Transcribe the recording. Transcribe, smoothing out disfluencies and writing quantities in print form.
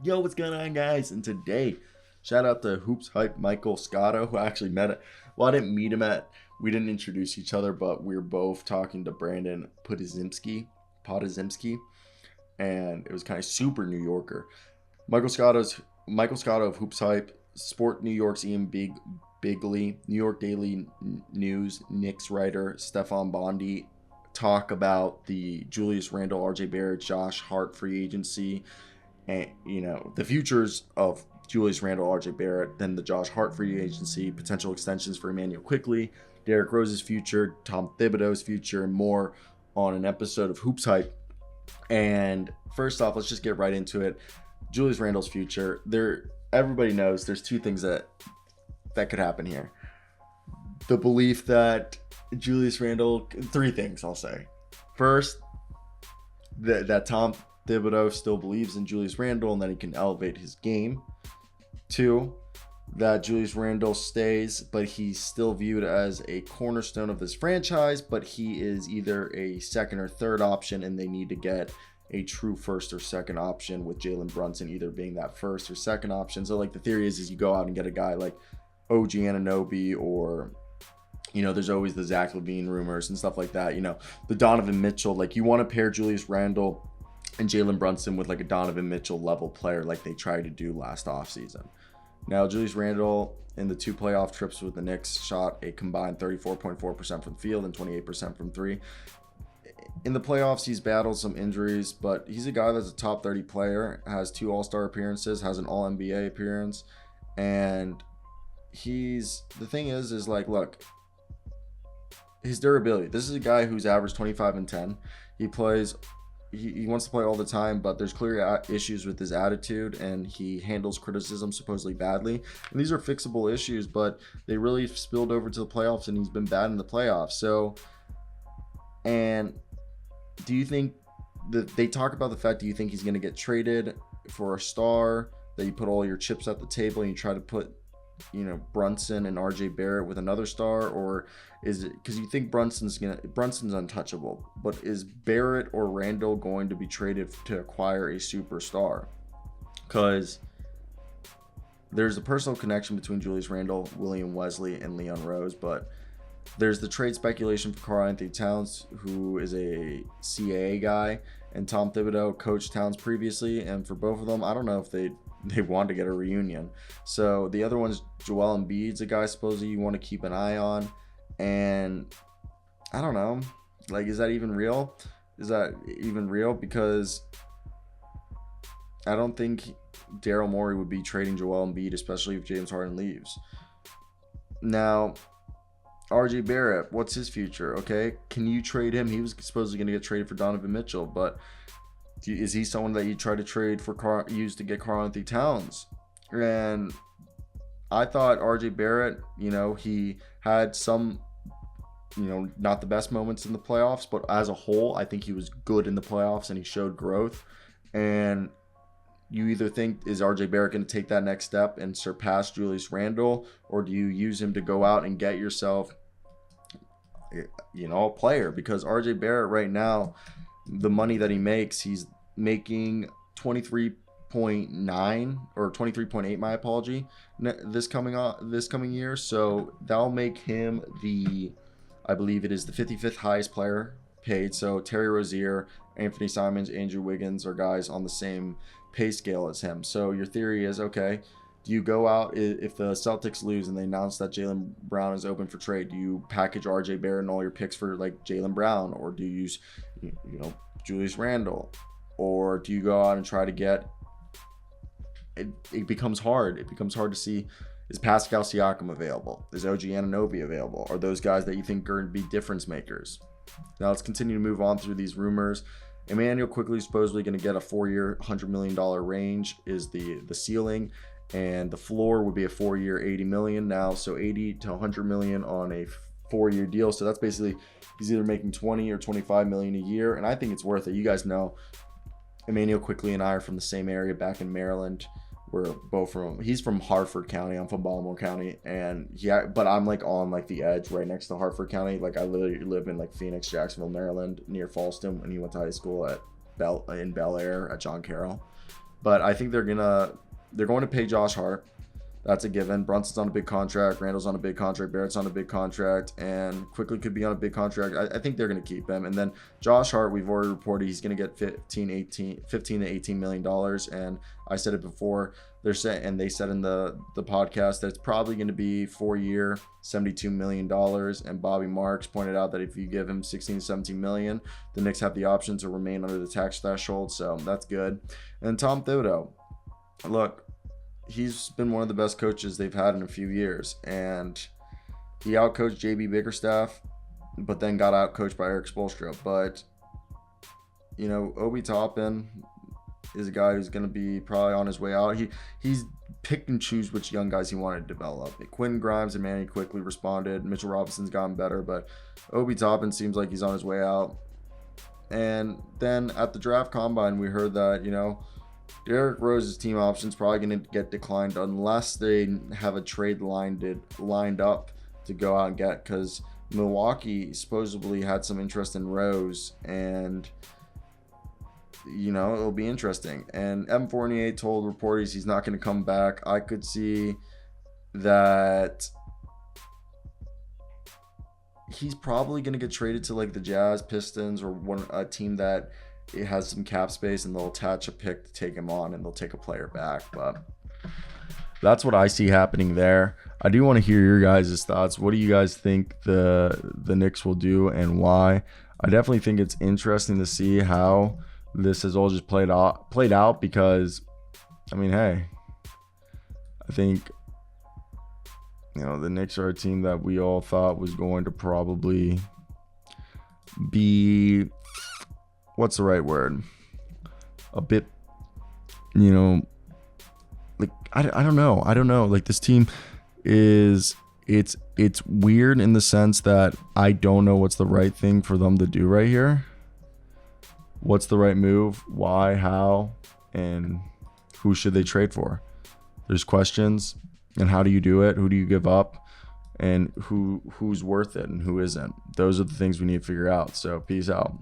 Yo, what's going on, guys? And today, shout out to Hoops Hype Michael Scotto, who I actually met at, well, I didn't meet him we didn't introduce each other, but we were both talking to Brandon Podazimski, and it was kind of super New Yorker. Michael Scotto of Hoops Hype, Sport New York's Bigley, New York Daily News, Knicks writer, Stefan Bondi, talk about the Julius Randle, RJ Barrett, Josh Hart free agency, and the futures of Julius Randle, RJ Barrett, then the Josh Hart free agency, potential extensions for Immanuel Quickley, Derrick Rose's future, Tom Thibodeau's future, and more on an episode of Hoops Hype. And first off, let's just get right into it. Julius Randle's future. Everybody knows there's two things that could happen here. The belief that Julius Randle, three things I'll say. First, that Tom Thibodeau still believes in Julius Randle and that he can elevate his game. Two, that Julius Randle stays, but he's still viewed as a cornerstone of this franchise, but he is either a second or third option, and they need to get a true first or second option, with Jalen Brunson either being that first or second option. So, the theory is you go out and get a guy like OG Anunoby, or there's always the Zach LaVine rumors and stuff like that. The Donovan Mitchell, you want to pair Julius Randle and Jalen Brunson with a Donovan Mitchell level player like they tried to do last offseason. Now, Julius Randle in the two playoff trips with the Knicks shot a combined 34.4% from the field and 28% from three. In the playoffs, he's battled some injuries, but he's a guy that's a top 30 player, has 2 All-Star appearances, has an All-NBA appearance, and the thing is look, his durability. This is a guy who's averaged 25 and 10. He wants to play all the time, but there's clear issues with his attitude, and he handles criticism supposedly badly. And these are fixable issues, but they really spilled over to the playoffs, and he's been bad in the playoffs. So, and do you think that they talk about the fact, do you think he's going to get traded for a star, that you put all your chips at the table and you try to put Brunson and RJ Barrett with another star? Or is it because you think Brunson's untouchable, but is Barrett or Randle going to be traded to acquire a superstar? Because there's a personal connection between Julius Randle, William Wesley, and Leon Rose, but there's the trade speculation for Karl-Anthony Towns, who is a CAA guy, and Tom Thibodeau coached Towns previously, and for both of them, I don't know if they want to get a reunion. So the other one's Joel Embiid's a guy supposedly you want to keep an eye on. And I don't know, is that even real? Because I don't think Daryl Morey would be trading Joel Embiid, especially if James Harden leaves. Now, RJ Barrett, what's his future? Okay, can you trade him? He was supposedly going to get traded for Donovan Mitchell, but is he someone that you try to trade for use to get Karl-Anthony Towns? And I thought RJ Barrett, he had some, not the best moments in the playoffs, but as a whole, I think he was good in the playoffs and he showed growth. And you either think, is RJ Barrett going to take that next step and surpass Julius Randle, or do you use him to go out and get yourself, a player? Because RJ Barrett right now, the money that he makes, he's making 23.9 or 23.8, my apology, this coming year. So that'll make him I believe it is the 55th highest player paid. So Terry Rozier, Anthony Simons, Andrew Wiggins are guys on the same pay scale as him. So your theory is, okay, do you go out, if the Celtics lose and they announce that Jaylen Brown is open for trade, do you package RJ Barrett and all your picks for Jaylen Brown, or do you use Julius Randle, or do you go out and try to get it becomes hard. It becomes hard to see, is Pascal Siakam available? Is OG Anunoby available? Are those guys that you think are going to be difference makers? Now let's continue to move on through these rumors. Immanuel Quickley is supposedly going to get a 4-year, $100 million range is the ceiling, and the floor would be a 4-year, $80 million now. So 80 to 100 million on a 4-year deal. So that's basically, he's either making 20 or 25 million a year, and I think it's worth it. You guys know Immanuel Quickley and I are from the same area back in Maryland. We're both he's from Hartford County, I'm from Baltimore County, and but I'm on the edge right next to Hartford County. I literally live in Phoenix, Jacksonville, Maryland, near Fallston, and he went to high school in Bel Air at John Carroll. But I think they're going to pay Josh Hart. That's a given. Brunson's on a big contract. Randle's on a big contract. Barrett's on a big contract. And Quickley could be on a big contract. I think they're going to keep him. And then Josh Hart, we've already reported he's going to get $15 to $18 million. And I said it before. They said in the podcast that it's probably going to be 4-year, $72 million. And Bobby Marks pointed out that if you give him $16 to $17 million, the Knicks have the option to remain under the tax threshold. So that's good. And Tom Thibodeau, look, he's been one of the best coaches they've had in a few years, and he outcoached JB Bickerstaff, but then got outcoached by Erik Spoelstra. But Obi Toppin is a guy who's going to be probably on his way out. He's picked and choose which young guys he wanted to develop. Quinn Grimes and Immanuel Quickley responded. Mitchell Robinson's gotten better, but Obi Toppin seems like he's on his way out. And then at the draft combine, we heard that Derrick Rose's team option's probably going to get declined unless they have a trade lined up to go out and get, because Milwaukee supposedly had some interest in Rose, and it'll be interesting. And Evan Fournier told reporters he's not going to come back. I could see that he's probably going to get traded to like the Jazz, Pistons, or a team that it has some cap space, and they'll attach a pick to take him on, and they'll take a player back. But that's what I see happening there. I do want to hear your guys' thoughts. What do you guys think the Knicks will do, and why? I definitely think it's interesting to see how this has all just played out because, hey, I think the Knicks are a team that we all thought was going to probably be, what's the right word? A bit, like I don't know. Like, this team is, it's weird in the sense that I don't know what's the right thing for them to do right here. What's the right move? Why? How? And who should they trade for? There's questions. And how do you do it? Who do you give up? And who's worth it and who isn't? Those are the things we need to figure out. So peace out.